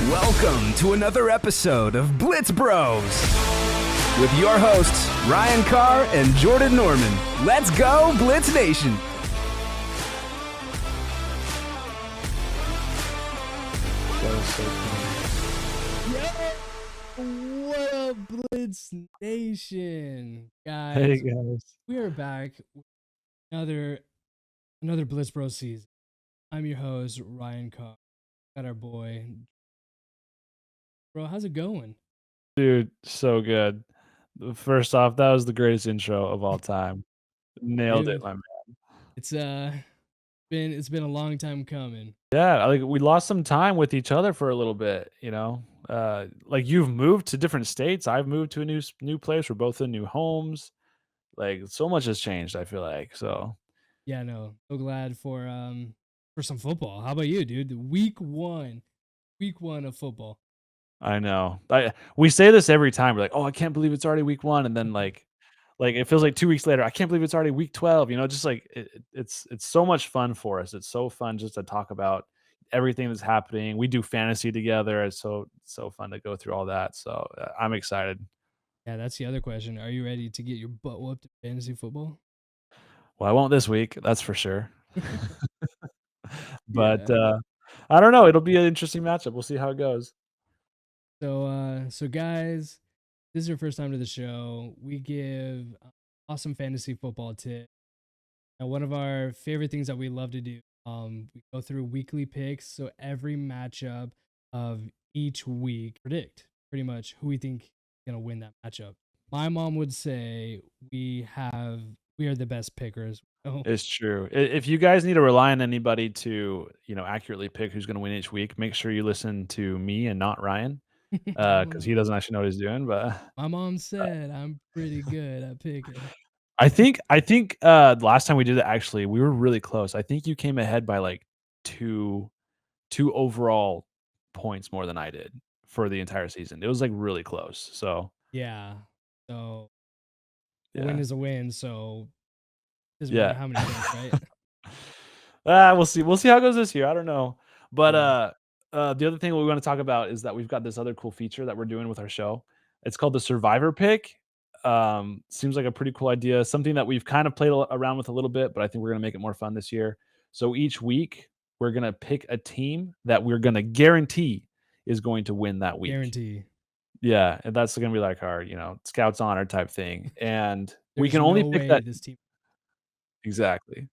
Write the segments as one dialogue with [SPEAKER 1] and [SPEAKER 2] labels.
[SPEAKER 1] Welcome to another episode of Blitz Bros with your hosts, Ryan Carr and Jordan Norman. Let's go, Blitz Nation!
[SPEAKER 2] That was so funny.
[SPEAKER 3] What up, Blitz Nation? Guys,
[SPEAKER 2] Hey guys.
[SPEAKER 3] we are back with another Blitz Bros season. I'm your host, Ryan Carr. Got our boy. Bro, how's it going?
[SPEAKER 2] Dude, so good. First off, that was the greatest intro of all time. Nailed it,
[SPEAKER 3] Dude,
[SPEAKER 2] my man.
[SPEAKER 3] it's been a long time coming.
[SPEAKER 2] Yeah, like we lost some time with each other for a little bit, you know. Like you've moved to different states. I've moved to a new place. We're both in new homes. Like so much has changed, I feel like. So
[SPEAKER 3] Yeah, no. So glad for some football. How about you, dude? Week one of football.
[SPEAKER 2] I know. We say this every time. We're like, "Oh, I can't believe it's already week 1." And then like it feels like 2 weeks later, I can't believe it's already week 12, you know, just like it's so much fun for us. It's so fun just to talk about everything that's happening. We do fantasy together. It's so fun to go through all that. So I'm excited.
[SPEAKER 3] Yeah, that's the other question. Are you ready to get your butt whooped in fantasy football?
[SPEAKER 2] Well, I won't this week, that's for sure. But
[SPEAKER 3] Yeah.
[SPEAKER 2] I don't know. It'll be an interesting matchup. We'll see how it goes.
[SPEAKER 3] So guys, this is your first time to the show. We give awesome fantasy football tips. And one of our favorite things that we love to do, we go through weekly picks. So every matchup of each week, predict pretty much who we think is gonna win that matchup. My mom would say we are the best pickers. Oh,
[SPEAKER 2] It's true. If you guys need to rely on anybody to, you know, accurately pick who's going to win each week, make sure you listen to me and not Ryan, because he doesn't actually know what he's doing. But
[SPEAKER 3] my mom said I'm pretty good at picking.
[SPEAKER 2] I think last time we did it, actually, we were really close. I think you came ahead by like two two overall points more than I did for the entire season. It was like really close. So
[SPEAKER 3] Yeah. So a win
[SPEAKER 2] yeah,
[SPEAKER 3] is a win. So doesn't matter
[SPEAKER 2] yeah.
[SPEAKER 3] how many points, right?
[SPEAKER 2] We'll see. We'll see how it goes this year. I don't know. But
[SPEAKER 3] Yeah.
[SPEAKER 2] the other thing we want to talk about is that we've got this other cool feature that we're doing with our show. It's called the Survivor Pick. Seems like a pretty cool idea. Something that we've kind of played around with a little bit, but I think we're gonna make it more fun this year. So each week we're gonna pick a team that we're gonna guarantee is going to win that week.
[SPEAKER 3] Guarantee.
[SPEAKER 2] Yeah, and that's gonna be like our, you know, scouts honor type thing. And we
[SPEAKER 3] There's
[SPEAKER 2] can only
[SPEAKER 3] no
[SPEAKER 2] pick
[SPEAKER 3] way
[SPEAKER 2] that
[SPEAKER 3] this team
[SPEAKER 2] exactly.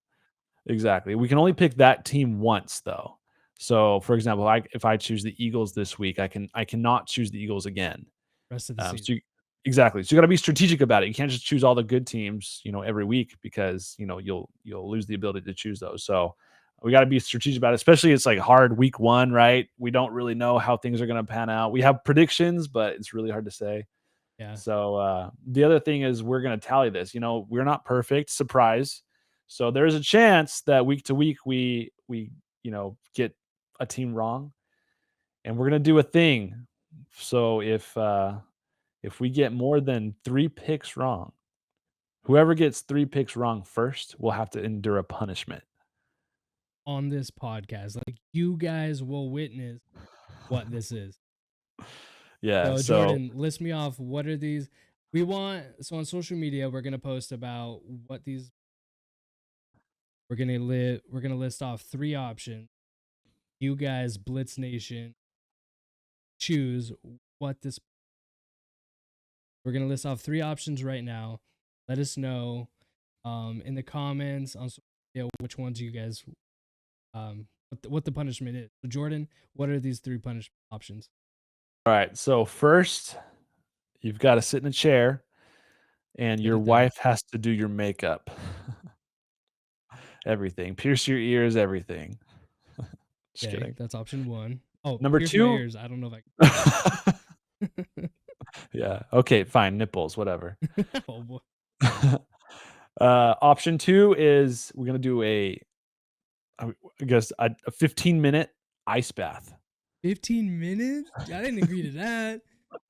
[SPEAKER 2] Exactly. We can only pick that team once though. So, for example, if I choose the Eagles this week, I cannot choose the Eagles again.
[SPEAKER 3] rest of the season.
[SPEAKER 2] So you, exactly. So you got to be strategic about it. You can't just choose all the good teams, you know, every week because you know you'll lose the ability to choose those. So we got to be strategic about it. Especially it's like hard week 1, right? We don't really know how things are going to pan out. We have predictions, but it's really hard to say.
[SPEAKER 3] Yeah.
[SPEAKER 2] So the other thing is we're going to tally this. You know, we're not perfect. Surprise. So there's a chance that week to week we you know get a team wrong, and we're going to do a thing. So if we get more than 3 picks wrong, whoever gets 3 picks wrong first will have to endure a punishment.
[SPEAKER 3] On this podcast, like you guys will witness what this is.
[SPEAKER 2] Yeah.
[SPEAKER 3] So
[SPEAKER 2] So
[SPEAKER 3] Jordan, list me off. What are these? We want so on social media. We're gonna post about what these. We're gonna list off 3 options. You guys, Blitz Nation, choose what this. We're gonna list off 3 options right now. Let us know, in the comments on social media which ones you guys what the punishment is. So Jordan, what are these 3 punishment options?
[SPEAKER 2] all right. So first, you've got to sit in a chair, and
[SPEAKER 3] Get
[SPEAKER 2] your
[SPEAKER 3] it done.
[SPEAKER 2] wife has to do your makeup. Everything. Pierce your ears, everything. Just
[SPEAKER 3] Okay,
[SPEAKER 2] kidding.
[SPEAKER 3] that's option 1. Oh,
[SPEAKER 2] Number
[SPEAKER 3] pierce my
[SPEAKER 2] 2.
[SPEAKER 3] ears. I don't know if
[SPEAKER 2] Yeah. Okay, fine. Nipples, whatever.
[SPEAKER 3] I oh boy.
[SPEAKER 2] Option 2 is we're gonna do I guess a 15-minute ice bath.
[SPEAKER 3] 15 minutes? I didn't agree to that.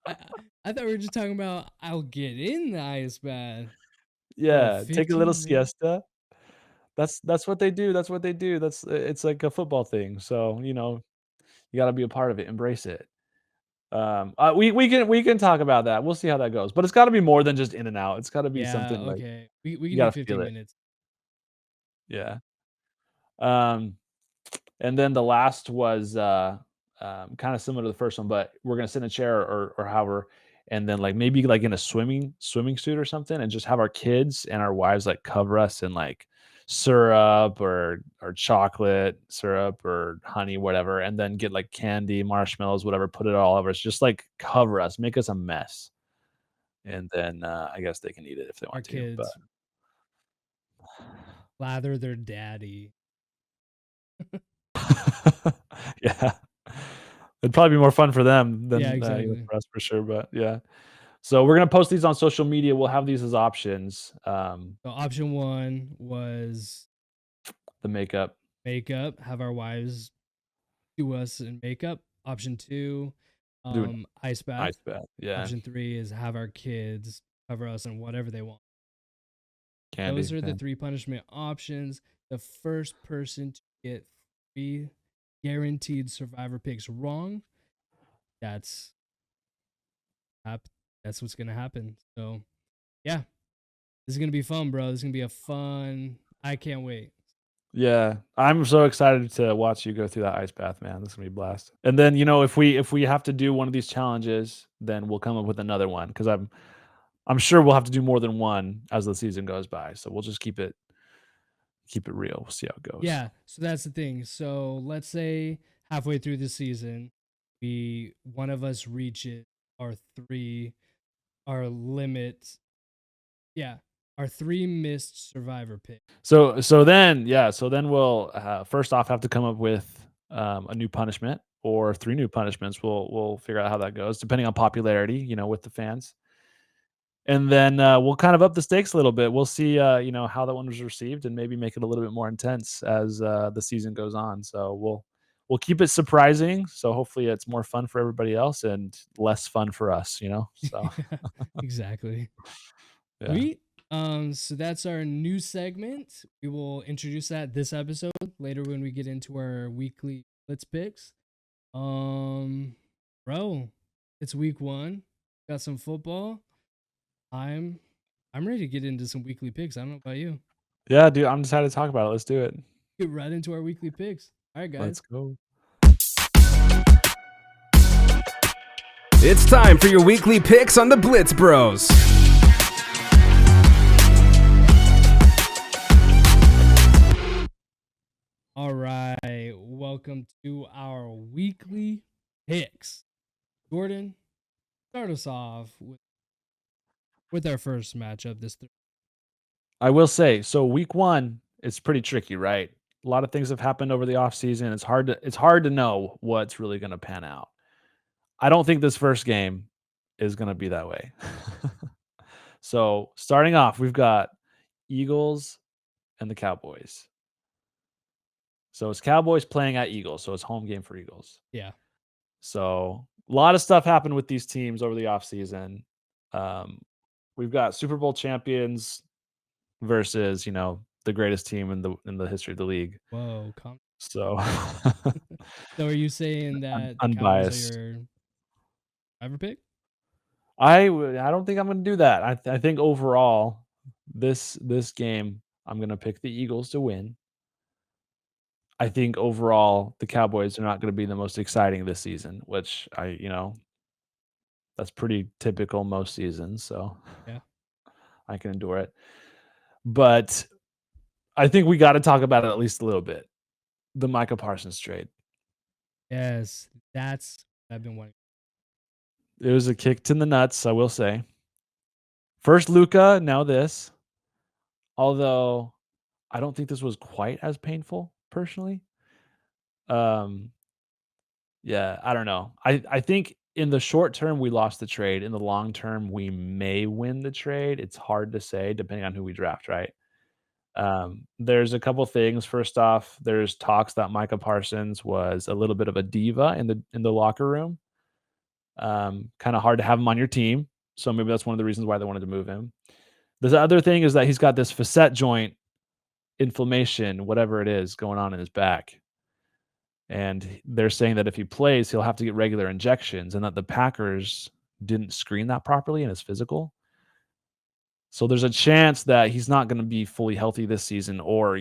[SPEAKER 3] I I thought we were just talking about I'll get in the ice bath. Oh,
[SPEAKER 2] Yeah, take a little
[SPEAKER 3] 15 minutes?
[SPEAKER 2] siesta. That's what they do. That's what they do. It's like a football thing. So, you know, You got to be a part of it. Embrace it. We can talk about that. We'll see how that goes. But it's got to be more than just in and out. It's got to be
[SPEAKER 3] Yeah,
[SPEAKER 2] something like
[SPEAKER 3] okay. We
[SPEAKER 2] you
[SPEAKER 3] can do
[SPEAKER 2] got to feel
[SPEAKER 3] 15
[SPEAKER 2] it.
[SPEAKER 3] minutes.
[SPEAKER 2] Yeah. Um, and then the last was kind of similar to the first one, but we're gonna sit in a chair or however, and then like maybe like in a swimming suit or something, and just have our kids and our wives like cover us in like syrup or chocolate syrup or honey, whatever, and then get like candy, marshmallows, whatever, put it all over us, just like cover us, make us a mess, and then I guess they can eat it if they
[SPEAKER 3] Our
[SPEAKER 2] want to, but
[SPEAKER 3] kids lather their daddy.
[SPEAKER 2] yeah. It'd probably be more fun for them
[SPEAKER 3] Yeah,
[SPEAKER 2] than,
[SPEAKER 3] exactly.
[SPEAKER 2] for us for sure, but yeah. So we're gonna post these on social media. We'll have these as options.
[SPEAKER 3] So option one was
[SPEAKER 2] The makeup,
[SPEAKER 3] makeup, have our wives do us in makeup. Option two,
[SPEAKER 2] doing
[SPEAKER 3] ice bath.
[SPEAKER 2] ice bath, yeah,
[SPEAKER 3] Option three is have our kids cover us in whatever they want. Those
[SPEAKER 2] candy,
[SPEAKER 3] are the
[SPEAKER 2] yeah.
[SPEAKER 3] three punishment options. The first person to get three guaranteed survivor picks wrong, that's that's what's gonna happen. So yeah, this is gonna be fun, bro. This is gonna be a fun. I can't wait.
[SPEAKER 2] Yeah, I'm so excited to watch you go through that ice bath, man. This is gonna be a blast. And then, if we have to do one of these challenges, then we'll come up with another one because I'm sure we'll have to do more than one as the season goes by. So we'll just keep it real. We'll see how it goes.
[SPEAKER 3] Yeah, so that's the thing. So let's say halfway through the season, we one of us reaches our three, our limit. Yeah, our three missed survivor pick.
[SPEAKER 2] So then we'll first off have to come up with a new punishment or three new punishments. We'll figure out how that goes depending on popularity, with the fans. And then we'll kind of up the stakes a little bit. We'll see, how that one was received, and maybe make it a little bit more intense as the season goes on. So we'll keep it surprising. So hopefully it's more fun for everybody else and less fun for us. So
[SPEAKER 3] Exactly.
[SPEAKER 2] yeah,
[SPEAKER 3] Sweet. So that's our new segment. We will introduce that this episode later when we get into our weekly Blitz Picks. Um, Bro, it's week one. Got some football. I'm I'm ready to get into some weekly picks. I don't know about you.
[SPEAKER 2] yeah, dude. I'm excited to talk about it. Let's do it.
[SPEAKER 3] Get right into our weekly picks. All right,
[SPEAKER 2] Let's
[SPEAKER 3] guys.
[SPEAKER 2] go.
[SPEAKER 1] It's time for your weekly picks on the Blitz Bros.
[SPEAKER 3] All right. Welcome to our weekly picks. Jordan, start us off with our first matchup this
[SPEAKER 2] I will say, so week one, it's pretty tricky, right? A lot of things have happened over the offseason. It's hard to know what's really gonna pan out. I don't think this first game is gonna be that way. So starting off, we've got Eagles and the Cowboys. So it's Cowboys playing at Eagles, so it's home game for Eagles.
[SPEAKER 3] Yeah.
[SPEAKER 2] So a lot of stuff happened with these teams over the offseason. Um, we've got Super Bowl champions versus, the greatest team in the history of the league.
[SPEAKER 3] Whoa. Calm.
[SPEAKER 2] So
[SPEAKER 3] So are you saying that the Cowboys are
[SPEAKER 2] unbiased.
[SPEAKER 3] your driver pick?
[SPEAKER 2] I don't think I'm gonna do that. I think overall, this game, I'm gonna pick the Eagles to win. I think overall, the Cowboys are not gonna be the most exciting this season, which that's pretty typical most seasons, so
[SPEAKER 3] Yeah.
[SPEAKER 2] I can endure it. But I think we gotta talk about it at least a little bit. The Micah Parsons trade.
[SPEAKER 3] Yes. That's what I've been wanting.
[SPEAKER 2] It was a kick to the nuts, I will say. First Luka, now this. Although I don't think this was quite as painful personally. Um, yeah, I don't know. I think in the short term we lost the trade. In the long term, we may win the trade. It's hard to say depending on who we draft, right? There's a couple things. First off, there's talks that Micah Parsons was a little bit of a diva in the locker room. Kind of hard to have him on your team. So maybe that's one of the reasons why they wanted to move him. The other thing is that he's got this facet joint inflammation, whatever it is, going on in his back. And they're saying that if he plays, he'll have to get regular injections, and that the Packers didn't screen that properly in his physical. So there's a chance that he's not going to be fully healthy this season, or,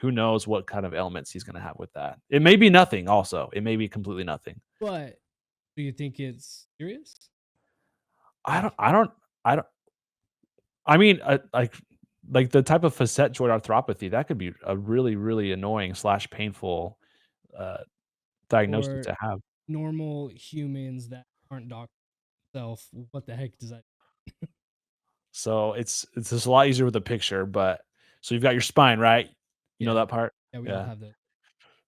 [SPEAKER 2] who knows what kind of ailments he's going to have with that. It may be nothing also. It may be completely nothing.
[SPEAKER 3] But do you think it's serious?
[SPEAKER 2] I don't I mean, like the type of facet joint arthropathy, that could be a really, really annoying / painful uh, diagnosis
[SPEAKER 3] Or
[SPEAKER 2] to have.
[SPEAKER 3] normal humans that aren't doctors themselves, what the heck does that?
[SPEAKER 2] So it's just a lot easier with a picture, but so you've got your spine, right? You know
[SPEAKER 3] Yeah.
[SPEAKER 2] that part?
[SPEAKER 3] Yeah, we all
[SPEAKER 2] Yeah.
[SPEAKER 3] have those.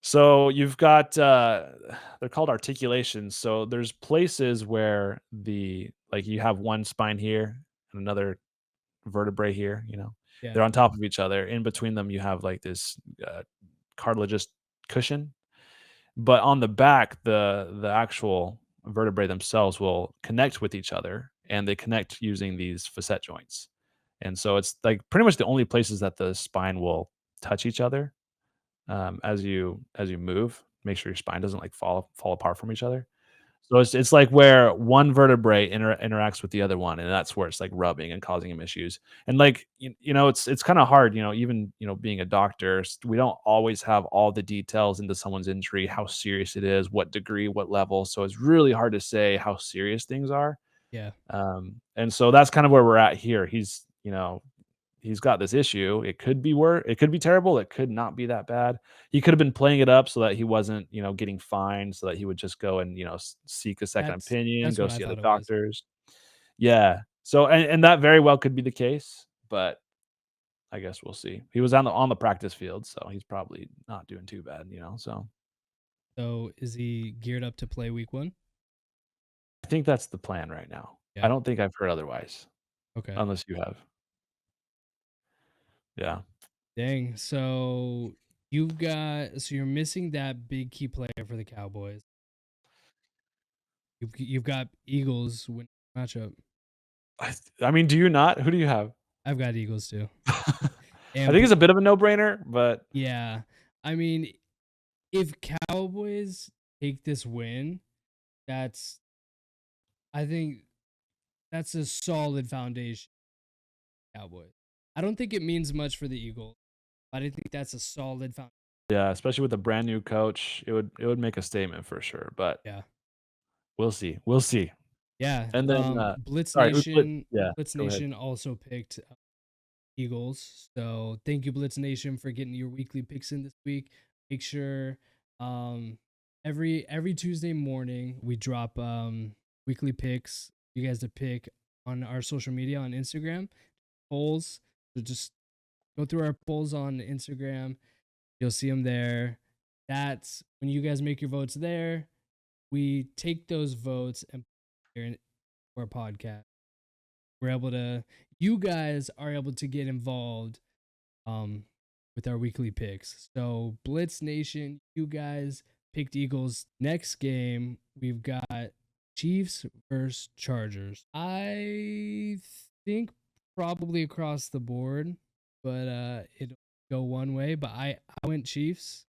[SPEAKER 2] So you've got they're called articulations. So there's places where you have one spine here and another vertebrae here,
[SPEAKER 3] Yeah.
[SPEAKER 2] they're on top of each other. In between them, you have like this cartilaginous cushion. But on the back, the actual vertebrae themselves will connect with each other, and they connect using these facet joints. And so it's like pretty much the only places that the spine will touch each other as you move. Make sure your spine doesn't like fall apart from each other. So it's like where one vertebrae interacts with the other one, and that's where it's like rubbing and causing him issues. And like it's kind of hard, even being a doctor, we don't always have all the details into someone's injury, how serious it is, what degree, what level. So it's really hard to say how serious things are.
[SPEAKER 3] Yeah.
[SPEAKER 2] And so that's kind of where we're at here. He's got this issue. It could be it could be terrible. It could not be that bad. He could have been playing it up so that he wasn't, getting fined, so that he would just go and, seek a second
[SPEAKER 3] That's
[SPEAKER 2] opinion,
[SPEAKER 3] that's
[SPEAKER 2] go
[SPEAKER 3] what I
[SPEAKER 2] see other
[SPEAKER 3] thought it was.
[SPEAKER 2] doctors. Yeah. So and that very well could be the case, but I guess we'll see. He was on the practice field, so he's probably not doing too bad. So
[SPEAKER 3] So is he geared up to play week 1?
[SPEAKER 2] I think that's the plan right now.
[SPEAKER 3] Yeah.
[SPEAKER 2] I don't think I've heard otherwise,
[SPEAKER 3] Okay.
[SPEAKER 2] unless you have. Yeah.
[SPEAKER 3] Dang. So you're missing that big key player for the Cowboys. You've got Eagles win matchup.
[SPEAKER 2] I mean, do you not? Who do you have?
[SPEAKER 3] I've got Eagles too.
[SPEAKER 2] I think it's a bit of a no-brainer, but
[SPEAKER 3] Yeah. I mean, if Cowboys take this win, that's I think that's a solid foundation. Cowboys. I don't think it means much for the Eagles, but I think that's a solid foundation.
[SPEAKER 2] yeah, especially with a brand new coach, it would make a statement for sure, but
[SPEAKER 3] Yeah.
[SPEAKER 2] we'll see. We'll see.
[SPEAKER 3] Yeah.
[SPEAKER 2] And then,
[SPEAKER 3] Blitz
[SPEAKER 2] sorry, who's Blitz?
[SPEAKER 3] Nation.
[SPEAKER 2] Yeah,
[SPEAKER 3] Blitz
[SPEAKER 2] go ahead.
[SPEAKER 3] Nation also picked Eagles. So thank you, Blitz Nation, for getting your weekly picks in this week. Make sure every Tuesday morning we drop weekly picks. You guys to pick on our social media on Instagram polls. So just go through our polls on Instagram. You'll see them there. That's when you guys make your votes there. We take those votes and put here in our podcast. You guys are able to get involved with our weekly picks. So Blitz Nation, you guys picked Eagles. Next game, we've got Chiefs versus Chargers. I think probably across the board, but it'll go one way. But I went Chiefs.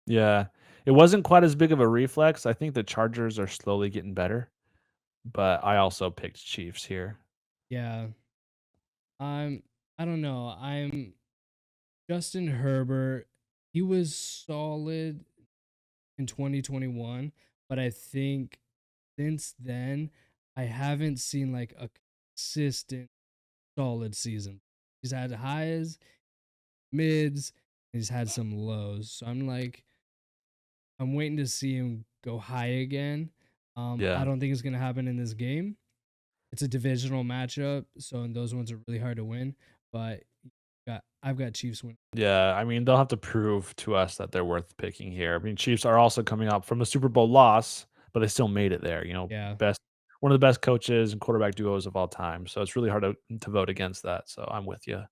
[SPEAKER 2] Yeah. It wasn't quite as big of a reflex. I think the Chargers are slowly getting better, but I also picked Chiefs here.
[SPEAKER 3] Yeah. I don't know. Justin Herbert. He was solid in 2021, but I think since then I haven't seen like a consistent solid season. He's had highs, mids, and he's had some lows. So I'm waiting to see him go high again. I
[SPEAKER 2] Yeah.
[SPEAKER 3] don't think it's gonna happen in this game. It's a divisional matchup, so and those ones are really hard to win. But I've got Chiefs win.
[SPEAKER 2] Yeah, I mean, they'll have to prove to us that they're worth picking here. I mean, Chiefs are also coming up from a Super Bowl loss, but they still made it there,
[SPEAKER 3] Yeah.
[SPEAKER 2] one of the best coaches and quarterback duos of all time. So it's really hard to vote against that. So I'm with you.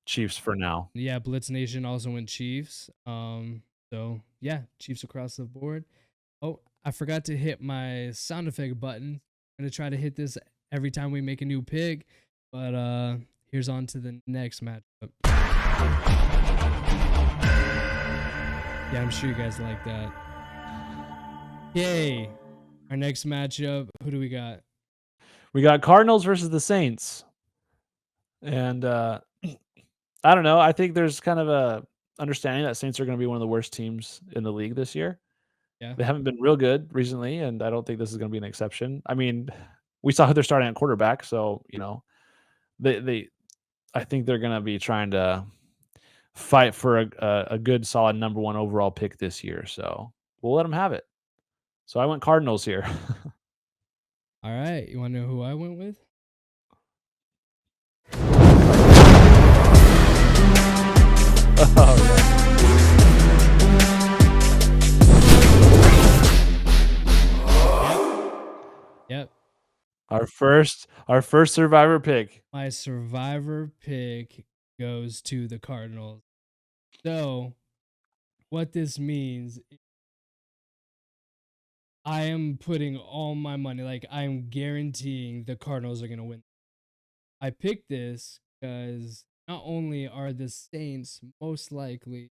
[SPEAKER 2] Chiefs for now.
[SPEAKER 3] Yeah, Blitz Nation also went Chiefs. So yeah, Chiefs across the board. Oh, I forgot to hit my sound effect button. I'm gonna try to hit this every time we make a new pick. But here's on to the next matchup. Yeah, I'm sure you guys like that. Yay. Our next matchup, who do we got?
[SPEAKER 2] We got Cardinals versus the Saints. And I don't know. I think there's kind of a understanding that Saints are going to be one of the worst teams in the league this year.
[SPEAKER 3] Yeah.
[SPEAKER 2] They haven't been real good recently, and I don't think this is going to be an exception. I mean, we saw who they're starting at quarterback, so they I think they're going to be trying to fight for a good, solid number one overall pick this year. So we'll let them have it. So I went Cardinals here.
[SPEAKER 3] All right. You want to know who I went with?
[SPEAKER 2] Oh,
[SPEAKER 3] Yep.
[SPEAKER 2] our first survivor pick.
[SPEAKER 3] My survivor pick goes to the Cardinals. So, what this means, I am putting all my money, like, I'm guaranteeing the Cardinals are going to win. I picked this because not only are the Saints most likely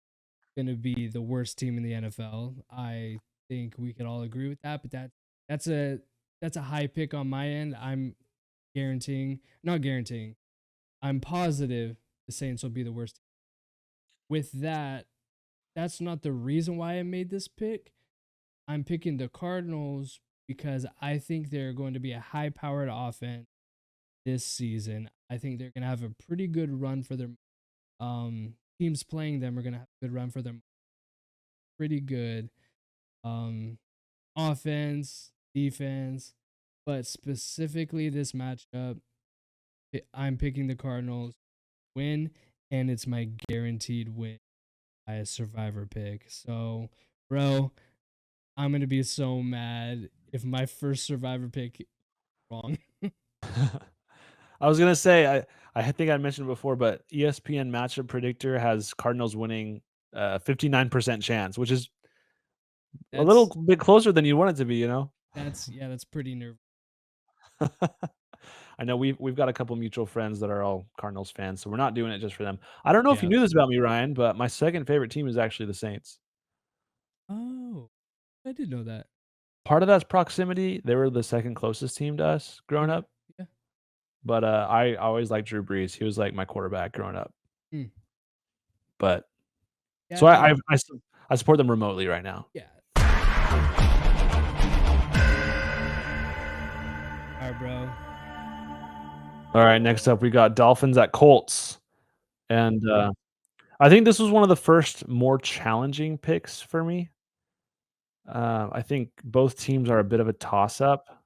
[SPEAKER 3] going to be the worst team in the NFL, I think we could all agree with that, but that's a that's a high pick on my end. I'm not guaranteeing, I'm positive the Saints will be the worst. With that, that's not the reason why I made this pick. I'm picking the Cardinals because I think they're going to be a high powered offense this season. I think they're going to have a pretty good run for their teams playing them are going to have a good run for them. Pretty good offense, defense, but specifically this matchup, I'm picking the Cardinals win, and it's my guaranteed win by a survivor pick. So, bro, I'm gonna be so mad if my first survivor pick is wrong.
[SPEAKER 2] I was gonna say I think I mentioned it before, but ESPN matchup predictor has Cardinals winning 59% chance, which is a little
[SPEAKER 3] That's
[SPEAKER 2] bit closer than you want it to be, you know?
[SPEAKER 3] that's pretty nervous.
[SPEAKER 2] I know we've got a couple mutual friends that are all Cardinals fans, so we're not doing it just for them. I don't know if you
[SPEAKER 3] Yeah.
[SPEAKER 2] knew this about me, Ryan, but my second favorite team is actually the Saints.
[SPEAKER 3] Oh, I did know that.
[SPEAKER 2] Part of that's proximity. They were the second closest team to us growing
[SPEAKER 3] Okay.
[SPEAKER 2] up,
[SPEAKER 3] Yeah.
[SPEAKER 2] but I always liked Drew Brees. He was like my quarterback growing up.
[SPEAKER 3] Mm.
[SPEAKER 2] But
[SPEAKER 3] Yeah.
[SPEAKER 2] so I support them remotely right now.
[SPEAKER 3] Yeah. All right, bro.
[SPEAKER 2] All right, next up we got Dolphins at Colts, and I think this was one of the first more challenging picks for me. I think both teams are a bit of a toss-up.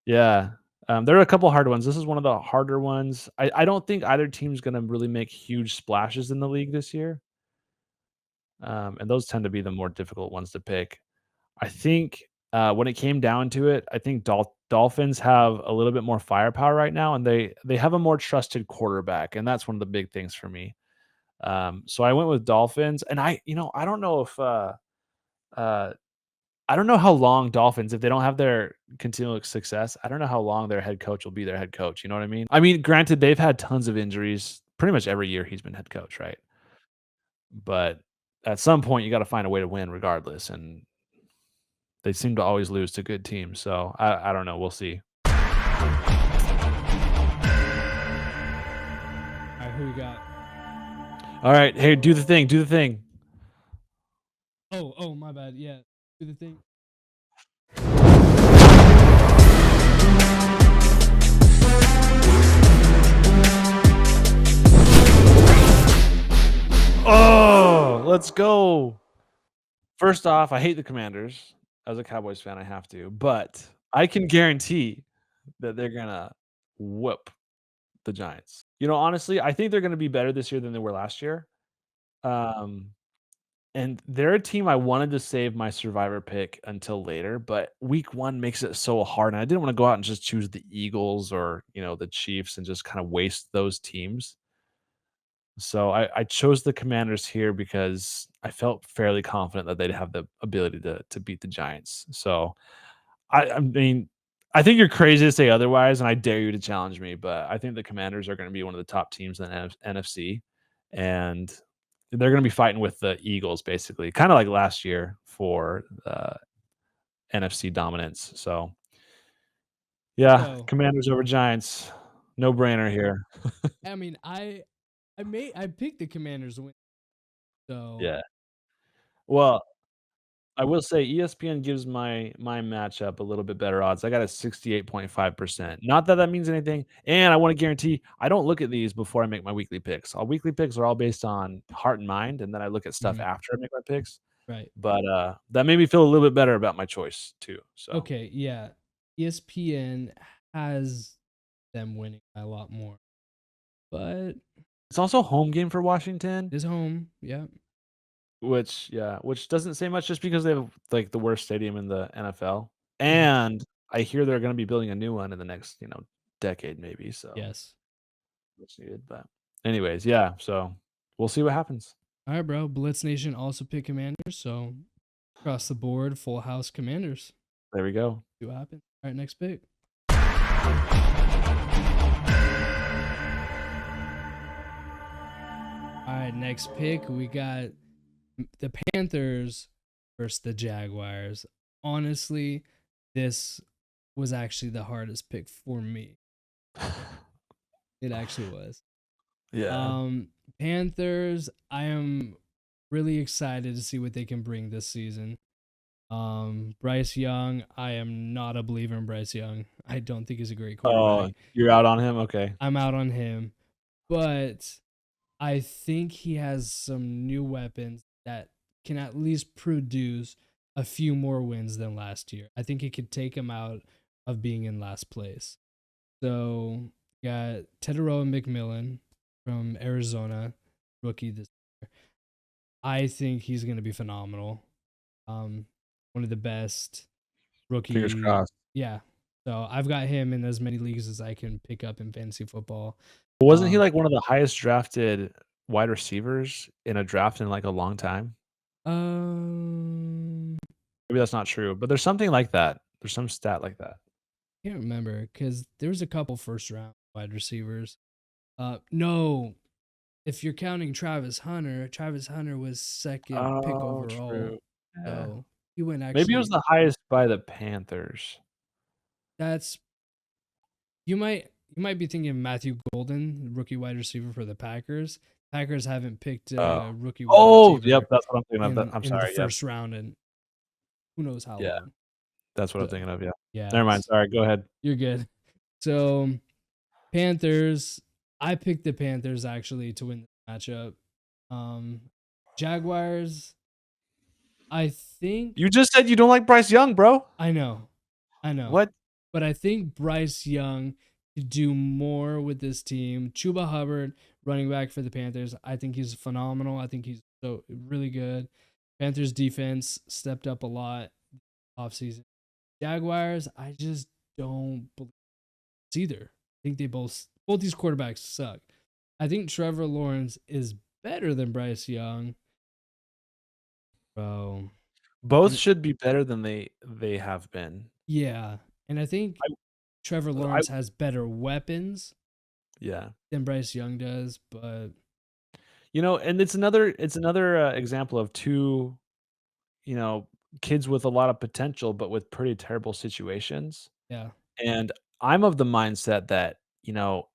[SPEAKER 2] Yeah, there are a couple hard ones. This is one of the harder ones. I don't think either team's gonna really make huge splashes in the league this year, and those tend to be the more difficult ones to pick. I think, when it came down to it, I think Dolphins have a little bit more firepower right now, and they have a more trusted quarterback, and that's one of the big things for me. So I went with Dolphins, and I don't know if, uh I don't know how long Dolphins, if they don't have their continual success, I don't know how long their head coach will be their head coach, you know what I mean? I mean, granted, they've had tons of injuries pretty much every year he's been head coach, right? But at some point, you gotta find a way to win regardless, and they seem to always lose to good teams, so I don't know, we'll see.
[SPEAKER 3] All right, who we got?
[SPEAKER 2] Alright, hey, do the thing, do the thing.
[SPEAKER 3] Oh, my bad. Yeah. Do the thing.
[SPEAKER 2] Oh, let's go. First off, I hate the Commanders. As a Cowboys fan, I have to, but I can guarantee that they're gonna whoop the Giants. Honestly, I think they're gonna be better this year than they were last year. Um, and they're a team I wanted to save my survivor pick until later, but week 1 makes it so hard, and I didn't wanna go out and just choose the Eagles or, the Chiefs and just kinda waste those teams. So I chose the Commanders here because I felt fairly confident that they'd have the ability to beat the Giants. So I mean, I think you're crazy to say otherwise, and I dare you to challenge me, but I think the Commanders are gonna be one of the top teams in the NFC, and they're gonna be fighting with the Eagles basically, kinda like last year for NFC dominance. So, yeah,
[SPEAKER 3] So
[SPEAKER 2] Commanders over Giants, no brainer here.
[SPEAKER 3] I mean, I picked the Commanders to win. So
[SPEAKER 2] Yeah. Well, I will say ESPN gives my matchup a little bit better odds. I got a 68.5%. Not that that means anything, and I wanna guarantee I don't look at these before I make my weekly picks. Our weekly picks are all based on heart and mind, and then I look at stuff
[SPEAKER 3] mhm,
[SPEAKER 2] after I make my picks.
[SPEAKER 3] right.
[SPEAKER 2] But, that made me feel a little bit better about my choice too, so
[SPEAKER 3] Okay, yeah. ESPN has them winning by a lot more, but
[SPEAKER 2] it's also a home game for Washington,
[SPEAKER 3] it is home. Yeah.
[SPEAKER 2] which doesn't say much just because they have, like, the worst stadium in the NFL,
[SPEAKER 3] Mhm.
[SPEAKER 2] and I hear they're gonna be building a new one in the next, decade maybe, so
[SPEAKER 3] Yes.
[SPEAKER 2] much needed, but anyways, yeah, so we'll see what happens.
[SPEAKER 3] All right, bro. Blitz Nation also pick Commanders, so across the board, full house Commanders.
[SPEAKER 2] There we go.
[SPEAKER 3] See what happens. All right, next pick. All right, next pick. We got the Panthers versus the Jaguars. Honestly, this was actually the hardest pick for me. It actually was.
[SPEAKER 2] Yeah.
[SPEAKER 3] Um, Panthers, I am really excited to see what they can bring this season. Bryce Young, I am not a believer in Bryce Young. I don't think he's a great
[SPEAKER 2] Oh,
[SPEAKER 3] quarterback.
[SPEAKER 2] you're out on him? Okay.
[SPEAKER 3] I'm out on him, but I think he has some new weapons that can at least produce a few more wins than last year. I think it could take him out of being in last place. So, got Teteroa McMillan from Arizona, rookie this year. I think he's going to be phenomenal. One of the best
[SPEAKER 2] Fingers
[SPEAKER 3] rookie.
[SPEAKER 2] crossed.
[SPEAKER 3] Yeah. So I've got him in as many leagues as I can pick up in fantasy football.
[SPEAKER 2] But wasn't he,
[SPEAKER 3] Um,
[SPEAKER 2] like, one of the highest drafted wide receivers in a draft in, like, a long time?
[SPEAKER 3] um,
[SPEAKER 2] Maybe that's not true, but there's something like that. There's some stat like that.
[SPEAKER 3] can't remember because there was a couple first round wide receivers. No, if you're counting Travis Hunter was second pick
[SPEAKER 2] Oh,
[SPEAKER 3] overall.
[SPEAKER 2] true. Yeah.
[SPEAKER 3] So he went
[SPEAKER 2] Maybe it was
[SPEAKER 3] actually.
[SPEAKER 2] the highest by the Panthers.
[SPEAKER 3] That's you might be thinking of Matthew Golden, rookie wide receiver for the Packers. Packers haven't picked
[SPEAKER 2] Oh.
[SPEAKER 3] a rookie wide
[SPEAKER 2] Oh, yep,
[SPEAKER 3] receiver
[SPEAKER 2] that's what I'm thinking of. That
[SPEAKER 3] in
[SPEAKER 2] I'm
[SPEAKER 3] the
[SPEAKER 2] sorry, yep.
[SPEAKER 3] first round and who knows how
[SPEAKER 2] Yeah,
[SPEAKER 3] long.
[SPEAKER 2] that's what I'm
[SPEAKER 3] So
[SPEAKER 2] thinking of, yeah.
[SPEAKER 3] yeah,
[SPEAKER 2] Never mind, sorry, go ahead.
[SPEAKER 3] you're good. So Panthers, I picked the Panthers actually to win the matchup. Um, Jaguars, I think
[SPEAKER 2] You just said you don't like Bryce Young, bro.
[SPEAKER 3] I know, I know,
[SPEAKER 2] What?
[SPEAKER 3] but I think Bryce Young could do more with this team. Chuba Hubbard, running back for the Panthers, I think he's phenomenal. I think he's so really good. Panthers defense stepped up a lot offseason. Jaguars, I just don't believe it's either. I think they both these quarterbacks suck. I think Trevor Lawrence is better than Bryce Young, bro.
[SPEAKER 2] Both
[SPEAKER 3] And
[SPEAKER 2] should be better than they have been.
[SPEAKER 3] yeah, and I think Trevor
[SPEAKER 2] I
[SPEAKER 3] Lawrence has better weapons
[SPEAKER 2] yeah.
[SPEAKER 3] than Bryce Young does, but
[SPEAKER 2] And it's another, example of 2, you know, kids with a lot of potential, but with pretty terrible situations,
[SPEAKER 3] yeah,
[SPEAKER 2] and I'm of the mindset that,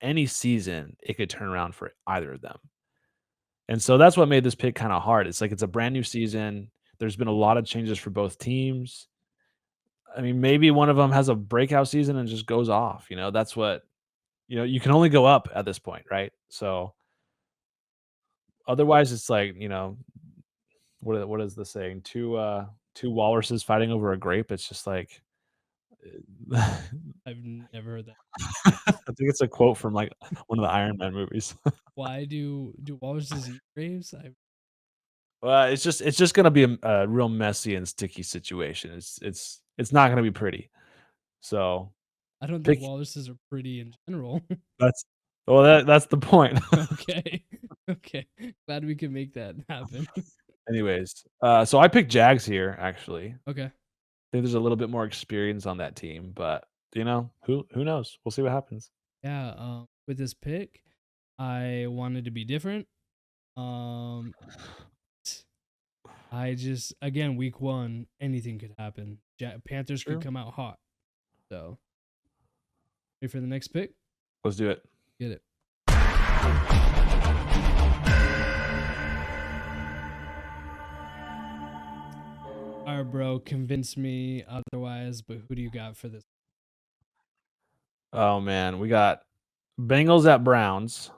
[SPEAKER 2] any season, it could turn around for either of them, and so that's what made this pick kinda hard. It's like it's a brand new season, there's been a lot of changes for both teams. I mean, maybe one of them has a breakout season and just goes off, that's what you can only go up at this point, right? So, otherwise, it's like, what is the saying? Two walruses fighting over a grape. It's just like, I
[SPEAKER 3] I've never heard that.
[SPEAKER 2] think it's a quote from like one of the Iron Man movies.
[SPEAKER 3] Why do walruses eat graves?
[SPEAKER 2] Well, it's just gonna be a real messy and sticky situation. It's not gonna be pretty. So
[SPEAKER 3] I don't think
[SPEAKER 2] pick
[SPEAKER 3] walruses are pretty in general.
[SPEAKER 2] that's well that's the point.
[SPEAKER 3] Okay, okay, glad we can make that happen.
[SPEAKER 2] Anyways, so I picked Jags here. Actually, I
[SPEAKER 3] Okay.
[SPEAKER 2] think there's a little bit more experience on that team, but who knows? We'll see what happens.
[SPEAKER 3] Yeah, with this pick, I wanted to be different. Um, I just again week 1, anything could happen. Panthers could
[SPEAKER 2] True.
[SPEAKER 3] come out hot. So, ready for the next pick?
[SPEAKER 2] Let's do it.
[SPEAKER 3] Get it. All right, bro. Convince me otherwise, but who do you got for this?
[SPEAKER 2] Oh man, we got Bengals at Browns.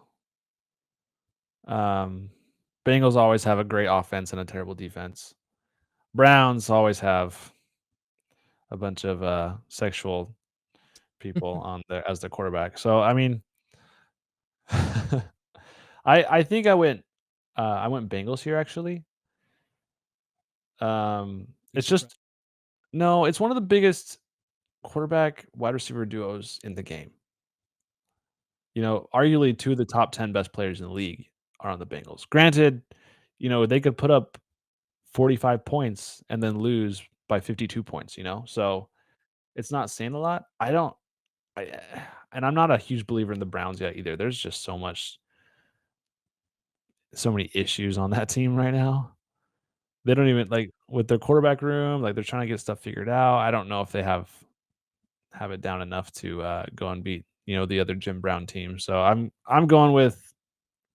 [SPEAKER 2] Bengals always have a great offense and a terrible defense. Browns always have a bunch of sexual people on there as the quarterback. So I mean, I think I went Bengals here actually.
[SPEAKER 3] You
[SPEAKER 2] It's
[SPEAKER 3] surprised?
[SPEAKER 2] just no, it's one of the biggest quarterback wide receiver duos in the game. Arguably 2 of the top 10 best players in the league are on the Bengals. Granted, they could put up 45 points and then lose by 52 points. So it's not saying a lot. I and I'm not a huge believer in the Browns yet either. There's just so many issues on that team right now. They don't even like with their quarterback room, like they're trying to get stuff figured out. I don't know if they have it down enough to go and beat, the other Jim Brown team. So I'm going with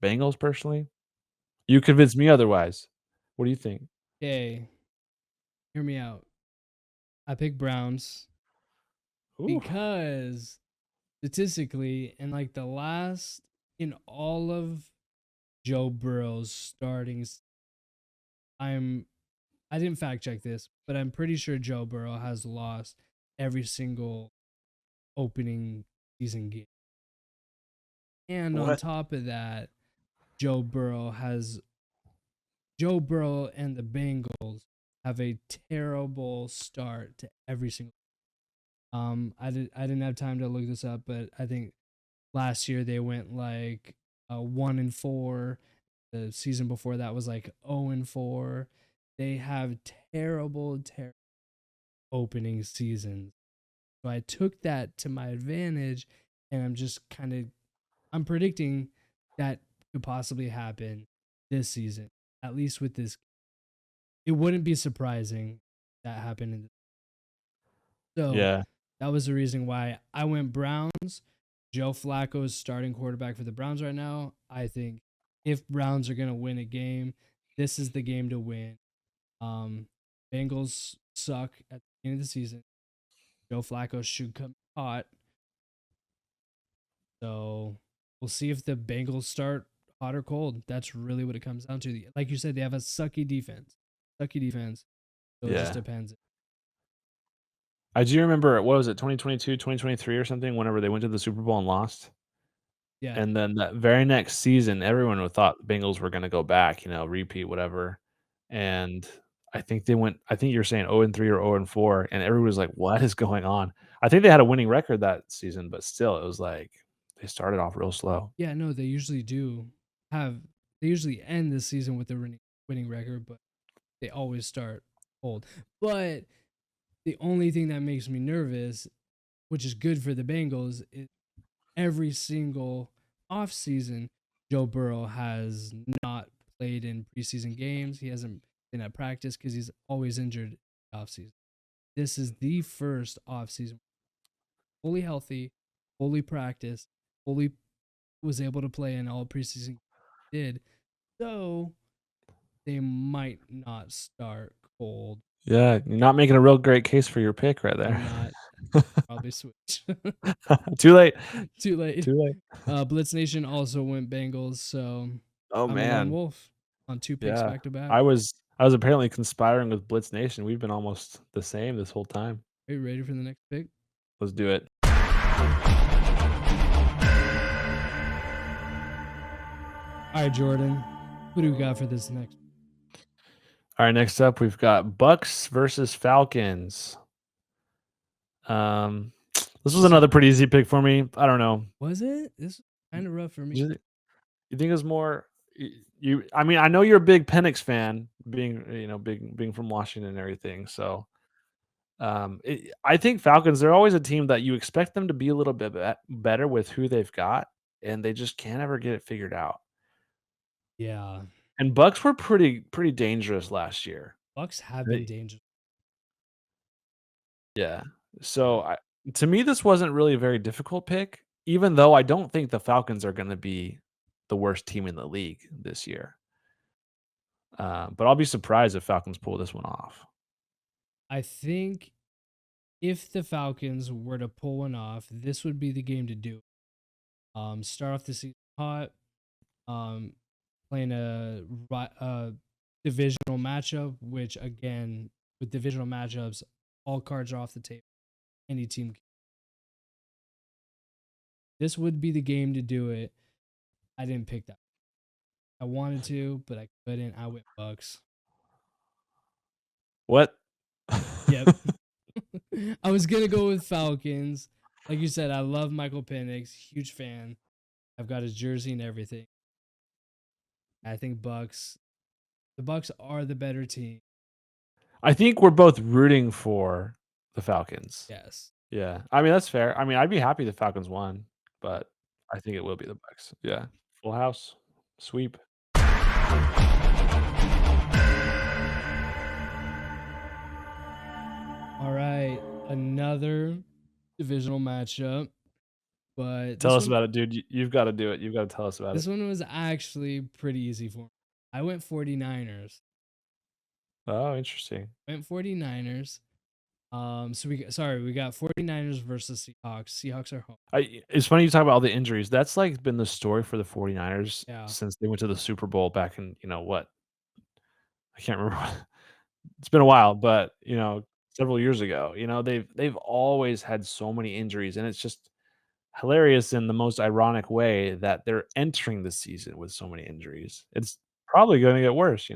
[SPEAKER 2] Bengals personally. You convinced me otherwise. What do you think?
[SPEAKER 3] Okay, hear me out. I picked Browns
[SPEAKER 2] Ooh.
[SPEAKER 3] because statistically, in like in all of Joe Burrow's startings, I didn't fact check this, but I'm pretty sure Joe Burrow has lost every single opening season game. And on
[SPEAKER 2] What?
[SPEAKER 3] top of that, Joe Burrow Joe Burrow and the Bengals have a terrible start to every single. I didn't have time to look this up, but I think last year they went like 1-4. The season before that was like 0-4. They have terrible opening seasons. So I took that to my advantage, and I'm predicting that could possibly happen this season, at least with this. It wouldn't be surprising that happened. So
[SPEAKER 2] Yeah.
[SPEAKER 3] that was the reason why I went Browns. Joe Flacco is starting quarterback for the Browns right now. I think if Browns are gonna win a game, this is the game to win. Um, Bengals suck at the beginning of the season. Joe Flacco should come hot. So we'll see if the Bengals start hot or cold. That's really what it comes down to. Like you said, they have a sucky defense. Sucky defense. So it just
[SPEAKER 2] Yeah.
[SPEAKER 3] depends.
[SPEAKER 2] I do remember, what was it, 2022, 2023 or something, whenever they went to the Super Bowl and lost.
[SPEAKER 3] Yeah.
[SPEAKER 2] And then that very next season, everyone would thought the Bengals were gonna go back, repeat, whatever. And I think you're saying 0-3 or 0-4, and everyone was like, "What is going on?" I think they had a winning record that season, but still, it was like they started off real slow.
[SPEAKER 3] Yeah, no, they usually do have they usually end the season with a winning record, but they always start cold. But the only thing that makes me nervous, which is good for the Bengals, is every single offseason, Joe Burrow has not played in preseason games. He hasn't been at practice because he's always injured offseason. This is the first offseason fully healthy, fully practiced, fully was able to play in all preseason did. So they might not start cold.
[SPEAKER 2] Yeah, you're not making a real great case for your pick right
[SPEAKER 3] I'm
[SPEAKER 2] there.
[SPEAKER 3] not probably switch.
[SPEAKER 2] Too late.
[SPEAKER 3] Too late.
[SPEAKER 2] Too late.
[SPEAKER 3] Blitz Nation also went Bengals, so
[SPEAKER 2] Oh,
[SPEAKER 3] I'm a lone
[SPEAKER 2] man.
[SPEAKER 3] wolf on 2 picks
[SPEAKER 2] Yeah.
[SPEAKER 3] back to back.
[SPEAKER 2] I was apparently conspiring with Blitz Nation. We've been almost the same this whole time.
[SPEAKER 3] Are you ready for the next pick?
[SPEAKER 2] Let's do it.
[SPEAKER 3] All right, Jordan. Who do we got for this next?
[SPEAKER 2] All right, next up, we've got Bucks versus Falcons. This was another pretty easy pick for me. I don't know.
[SPEAKER 3] Was it? This is kind of rough for me.
[SPEAKER 2] You think it's more I mean, I know you're a big Penix fan, being from Washington and everything. So, I think Falcons, they're always a team that you expect them to be a little bit better with who they've got, and they just can't ever get it figured out.
[SPEAKER 3] Yeah.
[SPEAKER 2] And Bucks were pretty dangerous last year.
[SPEAKER 3] Bucks have been
[SPEAKER 2] They
[SPEAKER 3] dangerous.
[SPEAKER 2] Yeah.
[SPEAKER 3] Yeah.
[SPEAKER 2] So to me, this wasn't really a very difficult pick, even though I don't think the Falcons are going to be the worst team in the league this year. But I'll be surprised if Falcons pull this one off.
[SPEAKER 3] I think if the Falcons were to pull one off, this would be the game to do. Start off the season hot. Um, playing a divisional matchup, which again, with divisional matchups, all cards are off the table. Any team. This would be the game to do it. I didn't pick that. I wanted to, but I couldn't. I went Bucks.
[SPEAKER 2] What?
[SPEAKER 3] Yep. I was gonna go with Falcons. Like you said, I love Michael Penix, huge fan. I've got his jersey and everything. I think Bucks. The Bucks are the better team.
[SPEAKER 2] I think we're both rooting for the Falcons.
[SPEAKER 3] Yes.
[SPEAKER 2] Yeah. I mean, that's fair. I mean, I'd be happy the Falcons won, but I think it will be the Bucks. Yeah. Full house. Sweep.
[SPEAKER 3] All right, another divisional matchup, but
[SPEAKER 2] Tell us about it, dude. You've got to do it. You've got to tell us about it.
[SPEAKER 3] this one was actually pretty easy for me. I went 49ers.
[SPEAKER 2] Oh, interesting.
[SPEAKER 3] Went 49ers. So we got 49ers versus Seahawks. Seahawks are home.
[SPEAKER 2] It's funny you talk about all the injuries. That's like been the story for the 49ers
[SPEAKER 3] Yeah.
[SPEAKER 2] since they went to the Super Bowl back in, what? I can't remember. It's been a while, but several years ago. They've always had so many injuries, and it's just hilarious in the most ironic way that they're entering the season with so many injuries. It's probably going to get worse.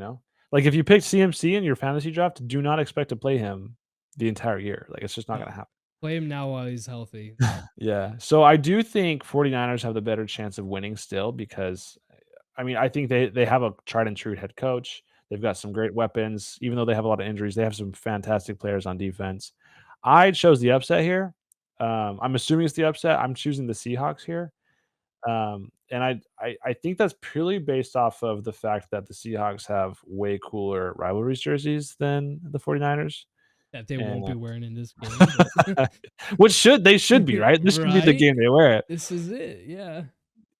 [SPEAKER 2] Like if you pick CMC in your fantasy draft, do not expect to play him the entire year. Like it's just not going
[SPEAKER 3] No.
[SPEAKER 2] to happen.
[SPEAKER 3] Play him now while he's healthy.
[SPEAKER 2] Yeah. So I do think 49ers have the better chance of winning still because I mean, I think they have a tried and true head coach. They've got some great weapons. Even though they have a lot of injuries, they have some fantastic players on defense. I chose the upset here. I'm assuming it's the upset. I'm choosing the Seahawks here. And I think that's purely based off of the fact that the Seahawks have way cooler rivalries jerseys than the 49ers.
[SPEAKER 3] That they won't
[SPEAKER 2] And
[SPEAKER 3] be wearing in this game. But
[SPEAKER 2] which they should be, right? This should be the
[SPEAKER 3] right?
[SPEAKER 2] game they wear it.
[SPEAKER 3] This is it. Yeah.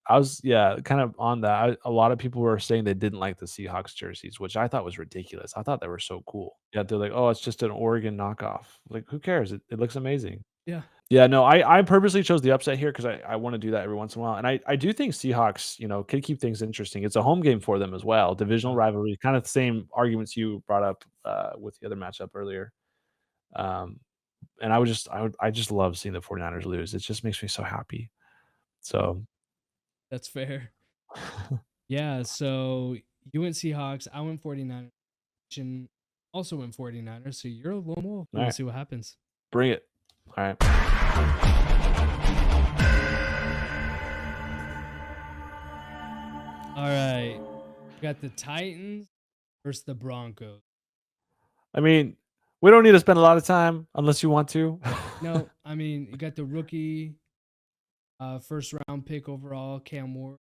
[SPEAKER 2] I was kind of on that. A lot of people were saying they didn't like the Seahawks jerseys, which I thought was ridiculous. I thought they were so cool. Yeah, they're like, "Oh, it's just an Oregon knockoff." Like, who cares? It looks amazing.
[SPEAKER 3] Yeah.
[SPEAKER 2] Yeah, no, I purposely chose the upset here because I want to do that every once in a while, and I do think Seahawks, could keep things interesting. It's a home game for them as well, divisional
[SPEAKER 3] Yeah.
[SPEAKER 2] rivalry, kind of the same arguments you brought up with the other matchup earlier. Um, and I just love seeing the 49ers lose. It just makes me so happy. So
[SPEAKER 3] That's fair. Yeah. So you went Seahawks. I went 49ers. And also went 49ers. So you're a lone wolf.
[SPEAKER 2] all
[SPEAKER 3] We'll
[SPEAKER 2] right,
[SPEAKER 3] see what happens.
[SPEAKER 2] bring it. All right.
[SPEAKER 3] All right. We got the Titans versus the Broncos.
[SPEAKER 2] I mean, we don't need to spend a lot of time unless you want to.
[SPEAKER 3] No, I mean, you got the rookie first round pick overall, Cam Ward,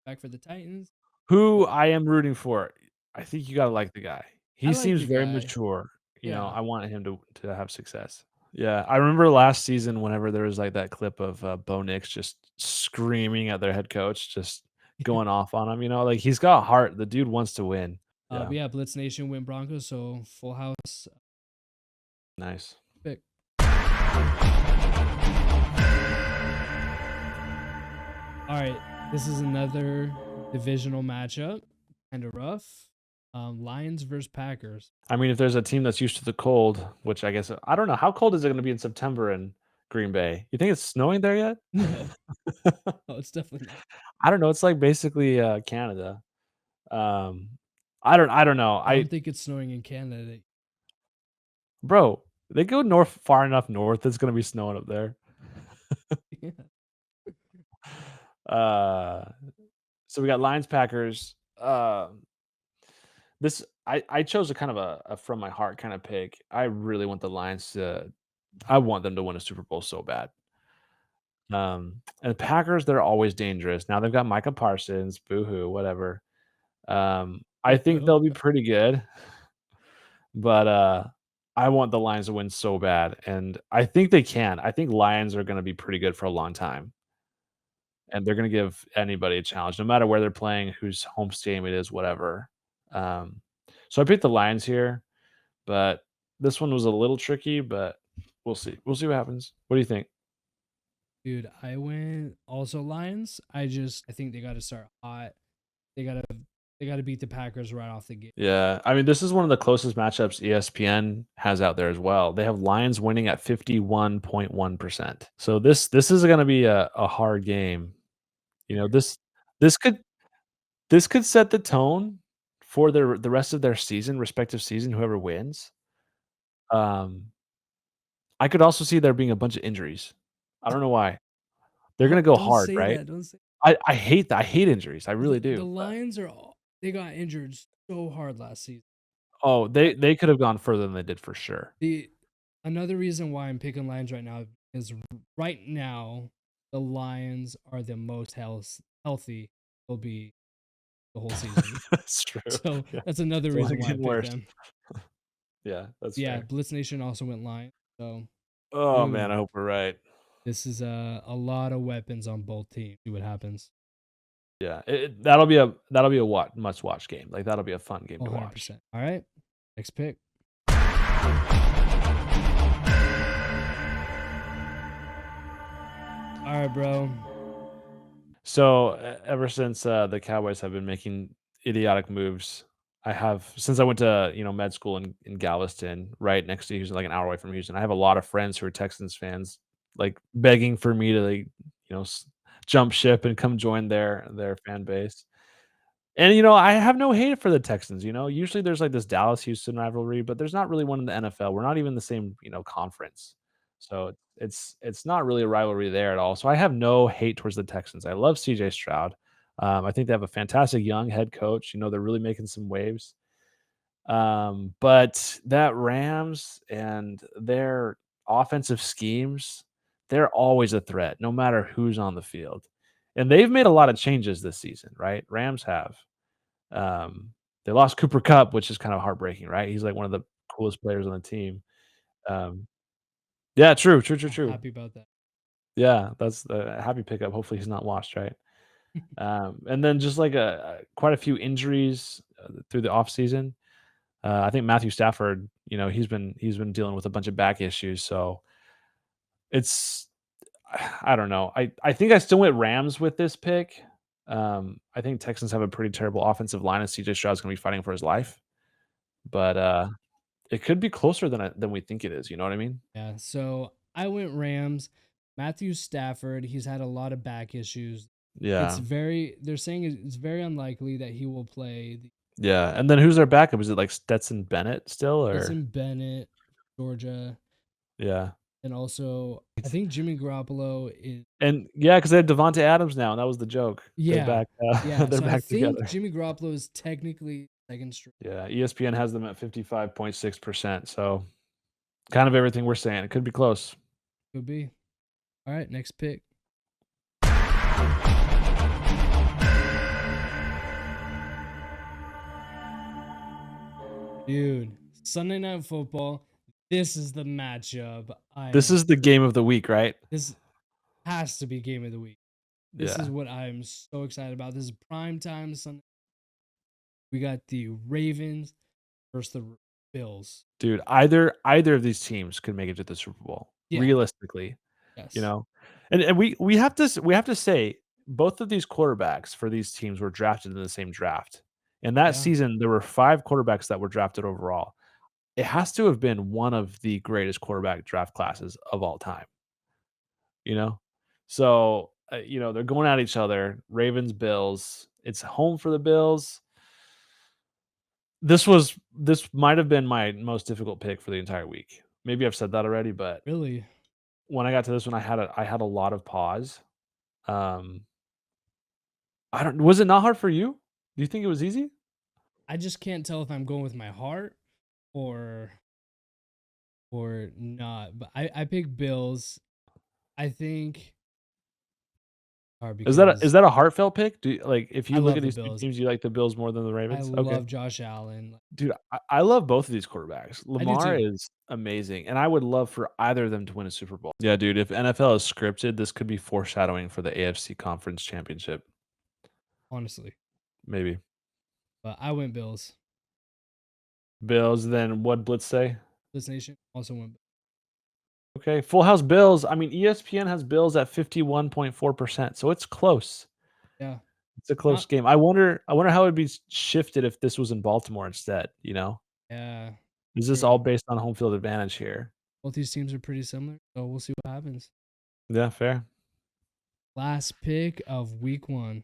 [SPEAKER 3] back for the Titans.
[SPEAKER 2] Who I am rooting for. I think you gotta like the guy.
[SPEAKER 3] I
[SPEAKER 2] He
[SPEAKER 3] like
[SPEAKER 2] seems
[SPEAKER 3] the
[SPEAKER 2] very
[SPEAKER 3] guy.
[SPEAKER 2] mature.
[SPEAKER 3] Yeah.
[SPEAKER 2] I want him to have success. Yeah, I remember last season whenever there was like that clip of Bo Nix just screaming at their head coach, just going off on him. Like he's got heart. The dude wants to win. Yeah,
[SPEAKER 3] But yeah, Blitz Nation win Broncos. So full house
[SPEAKER 2] nice.
[SPEAKER 3] pick. All right. This is another divisional matchup. Kind of rough. Lions versus Packers.
[SPEAKER 2] I mean, if there's a team that's used to the cold, which I guess I don't know, how cold is it going to be in September in Green Bay? You think it's snowing there yet?
[SPEAKER 3] No, oh, it's definitely not.
[SPEAKER 2] I don't know. It's like basically Canada. Um, I don't know.
[SPEAKER 3] I don't think it's snowing in Canada.
[SPEAKER 2] Bro, they go north far enough north. It's gonna be snowing up there.
[SPEAKER 3] Yeah.
[SPEAKER 2] Uh, so we got Lions Packers. This I chose a kind of a from my heart kind of pick. I really want the Lions to. I want them to win a Super Bowl so bad. And the Packers, they're always dangerous. Now they've got Micah Parsons, boo-hoo, whatever. I think they'll be pretty good, but, I want the Lions to win so bad, and I think they can. I think Lions are gonna be pretty good for a long time, and they're gonna give anybody a challenge, no matter where they're playing, whose home stadium it is, whatever. Um, so I picked the Lions here, but this one was a little tricky, but we'll see. We'll see what happens. What do you think?
[SPEAKER 3] Dude, I went also Lions. I think they got to start hot. They got to they got to beat the Packers right off the gate.
[SPEAKER 2] Yeah, I mean, this is one of the closest matchups ESPN has out there as well. They have Lions winning at 51.1%. So this is gonna be a hard game. You know, this could this could set the tone for the rest of their season, respective season, whoever wins. Um, I could also see there being a bunch of injuries. I don't know why. They're gonna go
[SPEAKER 3] Don't
[SPEAKER 2] hard,
[SPEAKER 3] say
[SPEAKER 2] right?
[SPEAKER 3] that. Don't say
[SPEAKER 2] I hate that. I hate injuries. I really
[SPEAKER 3] the
[SPEAKER 2] do.
[SPEAKER 3] Lions they got injured so hard last season.
[SPEAKER 2] Oh, they could have gone further than they did for sure.
[SPEAKER 3] The Another reason why I'm picking Lions right now is right now the Lions are the most healthy they'll be the whole season.
[SPEAKER 2] That's true.
[SPEAKER 3] So
[SPEAKER 2] Yeah.
[SPEAKER 3] that's another
[SPEAKER 2] It's only
[SPEAKER 3] reason why I
[SPEAKER 2] getting
[SPEAKER 3] picked
[SPEAKER 2] worse.
[SPEAKER 3] them.
[SPEAKER 2] Yeah, that's
[SPEAKER 3] Yeah,
[SPEAKER 2] fair.
[SPEAKER 3] Blitz Nation also went Lions. So,
[SPEAKER 2] Oh, man,
[SPEAKER 3] dude,
[SPEAKER 2] I hope we're right.
[SPEAKER 3] this is a lot of weapons on both teams. See what happens.
[SPEAKER 2] Yeah, that'll be a must-watch game. Like, that'll be a fun game to watch.
[SPEAKER 3] 100%. All right. Next pick. All right, bro.
[SPEAKER 2] So, ever since, the Cowboys have been making idiotic moves, I have since I went to, med school in Galveston, right next to Houston, like an hour away from Houston, I have a lot of friends who are Texans fans, like, begging for me to, like, you know, s jump ship and come join their fan base. And, I have no hate for the Texans, usually there's, like, this Dallas-Houston rivalry, but there's not really one in the NFL. We're not even the same, conference. So, it's not really a rivalry there at all. So, I have no hate towards the Texans. I love CJ Stroud. I think they have a fantastic young head coach. They're really making some waves. But that Rams and their offensive schemes, they're always a threat no matter who's on the field. And they've made a lot of changes this season, right? Rams have. Um, they lost Cooper Kupp, which is kind of heartbreaking, right? He's like one of the coolest players on the team. Um, yeah, true, true, true,
[SPEAKER 3] I'm
[SPEAKER 2] true.
[SPEAKER 3] happy about that.
[SPEAKER 2] Yeah, that's a happy pickup. Hopefully, he's not washed, right? And then just like quite a few injuries through the offseason. I think Matthew Stafford, he's been dealing with a bunch of back issues, so it's I don't know. I think I still went Rams with this pick. I think Texans have a pretty terrible offensive line, and CJ Stroud's gonna be fighting for his life. But, it could be closer than we think it is, you know what I mean?
[SPEAKER 3] Yeah. So I went Rams. Matthew Stafford, he's had a lot of back issues.
[SPEAKER 2] Yeah,
[SPEAKER 3] They're saying it's very unlikely that he will play the
[SPEAKER 2] yeah, and then who's their backup? Is it, like, Stetson Bennett still, or
[SPEAKER 3] Stetson Bennett, Georgia,
[SPEAKER 2] yeah.
[SPEAKER 3] and also I think Jimmy Garoppolo is
[SPEAKER 2] And yeah, because they have Devontae Adams now, and that was the joke. They're
[SPEAKER 3] yeah.
[SPEAKER 2] back,
[SPEAKER 3] Yeah.
[SPEAKER 2] they're
[SPEAKER 3] So I
[SPEAKER 2] back
[SPEAKER 3] think
[SPEAKER 2] together.
[SPEAKER 3] Jimmy Garoppolo is technically second string.
[SPEAKER 2] Yeah, ESPN has them at 55.6%, so kind of everything we're saying. It could be close.
[SPEAKER 3] Could be. All right, next pick. Dude, Sunday Night Football. This is the matchup.
[SPEAKER 2] This is the game of the week, right?
[SPEAKER 3] This has to be game of the week. This is
[SPEAKER 2] Yeah.
[SPEAKER 3] what I'm so excited about. This is prime time Sunday. We got the Ravens versus the Bills.
[SPEAKER 2] Dude, either of these teams could make it to the Super Bowl,
[SPEAKER 3] Yeah.
[SPEAKER 2] realistically, you
[SPEAKER 3] Yes.
[SPEAKER 2] know? And we have to say both of these quarterbacks for these teams were drafted in the same draft. And that
[SPEAKER 3] Yeah.
[SPEAKER 2] season, there were 5 quarterbacks that were drafted overall. It has to have been one of the greatest quarterback draft classes of all time, you know? So, they're going at each other, Ravens, Bills. It's home for the Bills. This might have been my most difficult pick for the entire week. Maybe I've said that already, but
[SPEAKER 3] Really.
[SPEAKER 2] when I got to this one, I had a lot of pause. Um, I don't was it not hard for you? Do you think it was easy?
[SPEAKER 3] I just can't tell if I'm going with my heart or not. But I pick Bills. I think hard
[SPEAKER 2] Is that
[SPEAKER 3] because
[SPEAKER 2] a heartfelt pick? Do you, like if you
[SPEAKER 3] I
[SPEAKER 2] look
[SPEAKER 3] love
[SPEAKER 2] at
[SPEAKER 3] the
[SPEAKER 2] these two
[SPEAKER 3] Bills.
[SPEAKER 2] teams, you like the Bills more than the
[SPEAKER 3] I
[SPEAKER 2] Ravens? Okay.
[SPEAKER 3] love Josh Allen.
[SPEAKER 2] Dude, I love both of these quarterbacks.
[SPEAKER 3] I do
[SPEAKER 2] Lamar
[SPEAKER 3] too.
[SPEAKER 2] is amazing, and I would love for either of them to win a Super Bowl. Yeah, dude, if NFL is scripted, this could be foreshadowing for the AFC Conference Championship.
[SPEAKER 3] Honestly,
[SPEAKER 2] Maybe.
[SPEAKER 3] but I went Bills.
[SPEAKER 2] Bills, then what Blitz say?
[SPEAKER 3] This nation also went.
[SPEAKER 2] Okay, Full House Bills. I mean, ESPN has Bills at 51.4%, so it's close.
[SPEAKER 3] Yeah,
[SPEAKER 2] It's a close
[SPEAKER 3] not.
[SPEAKER 2] game. I wonder how it'd be shifted if this was in Baltimore instead, you know?
[SPEAKER 3] Yeah,
[SPEAKER 2] Is this
[SPEAKER 3] true.
[SPEAKER 2] all based on home field advantage here?
[SPEAKER 3] Both these teams are pretty similar, so we'll see what happens.
[SPEAKER 2] Yeah, fair.
[SPEAKER 3] Last pick of week 1.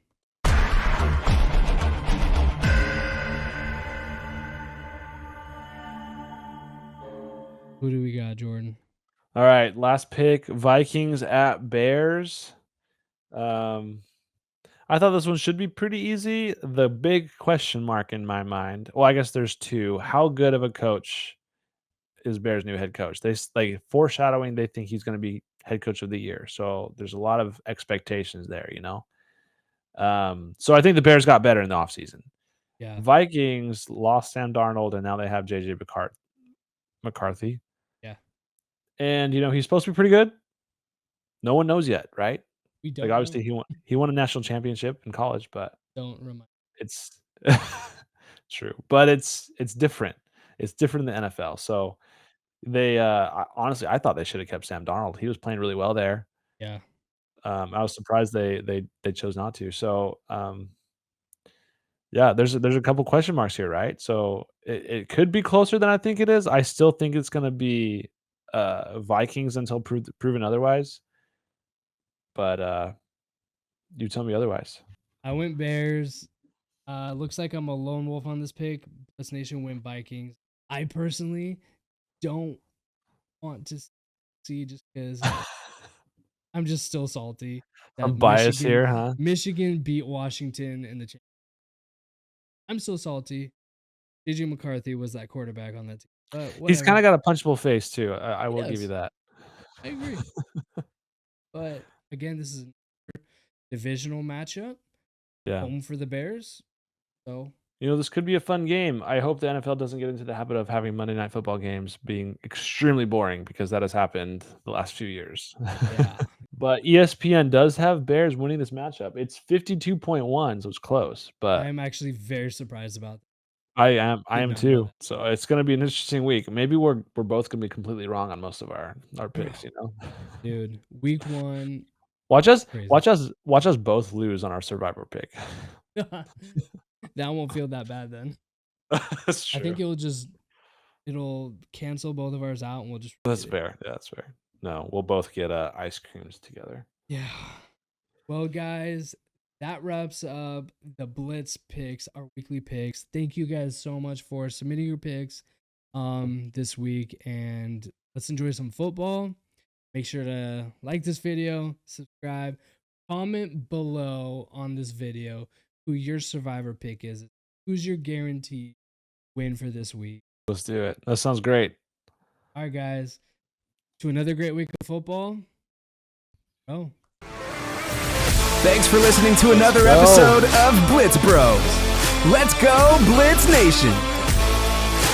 [SPEAKER 3] Who do we got, Jordan?
[SPEAKER 2] All right, last pick, Vikings at Bears. I thought this one should be pretty easy. The big question mark in my mind, well, I guess there's two. How good of a coach is Bears' new head coach? They like foreshadowing they think he's going to be head coach of the year. So there's a lot of expectations there, you know. So I think the Bears got better in the offseason.
[SPEAKER 3] Yeah,
[SPEAKER 2] Vikings lost Sam Darnold and now they have JJ McCarthy.
[SPEAKER 3] yeah.
[SPEAKER 2] And you know, he's supposed to be pretty good. No one knows yet, right?
[SPEAKER 3] We
[SPEAKER 2] Like
[SPEAKER 3] don't
[SPEAKER 2] obviously
[SPEAKER 3] know.
[SPEAKER 2] he won a national championship in college, but
[SPEAKER 3] Don't remind.
[SPEAKER 2] it's true. But it's different. It's different in the NFL. So they honestly I thought they should have kept Sam Darnold. He was playing really well there.
[SPEAKER 3] Yeah,
[SPEAKER 2] I was surprised they chose not to. So yeah, there's a couple question marks here, right? So it could be closer than I think it is. I still think it's gonna be Vikings until proven otherwise. But you tell me otherwise.
[SPEAKER 3] I went Bears. Looks like I'm a lone wolf on this pick. This nation went Vikings. I personally don't want to see just because I'm just still salty that
[SPEAKER 2] Some bias here, huh?
[SPEAKER 3] Michigan beat Washington in the championship. I'm still salty. JJ McCarthy was that quarterback on that team, but
[SPEAKER 2] He's
[SPEAKER 3] whatever.
[SPEAKER 2] kinda got a punchable face too. I will give you
[SPEAKER 3] Yes,
[SPEAKER 2] that.
[SPEAKER 3] I agree. But again, this is a divisional matchup.
[SPEAKER 2] Yeah.
[SPEAKER 3] Home for the Bears. So
[SPEAKER 2] You know, this could be a fun game. I hope the NFL doesn't get into the habit of having Monday Night Football games being extremely boring because that has happened the last few years.
[SPEAKER 3] yeah,
[SPEAKER 2] But ESPN does have Bears winning this matchup. It's 52.1, so it's close,
[SPEAKER 3] I
[SPEAKER 2] but
[SPEAKER 3] am actually very surprised about that.
[SPEAKER 2] I
[SPEAKER 3] Did
[SPEAKER 2] am
[SPEAKER 3] not know
[SPEAKER 2] too. So it's gonna be an interesting week. Maybe we're both gonna be completely wrong on most of our
[SPEAKER 3] that.
[SPEAKER 2] picks, you know?
[SPEAKER 3] Dude, week 1, crazy.
[SPEAKER 2] Watch us both lose on our survivor pick.
[SPEAKER 3] That won't feel that bad then.
[SPEAKER 2] That's
[SPEAKER 3] I
[SPEAKER 2] true.
[SPEAKER 3] think it'll cancel both of ours out and we'll just
[SPEAKER 2] That's
[SPEAKER 3] repeat it.
[SPEAKER 2] fair. Yeah, that's fair. No, we'll both get ice creams together.
[SPEAKER 3] Yeah. Well, guys, that wraps up the Blitz picks, our weekly picks. Thank you guys so much for submitting your picks this week, and let's enjoy some football. Make sure to like this video, subscribe, comment below on this video who your survivor pick is. Who's your guaranteed win for this week?
[SPEAKER 2] Let's do it. That sounds great.
[SPEAKER 3] All right, guys. To another great week of football. Oh.
[SPEAKER 1] Thanks for listening to another episode of Blitz Bros. Let's go, Blitz Nation.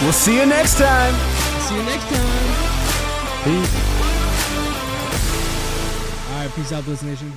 [SPEAKER 1] We'll see you next time.
[SPEAKER 3] See you next time.
[SPEAKER 2] Peace.
[SPEAKER 3] All right, peace out, Blitz Nation.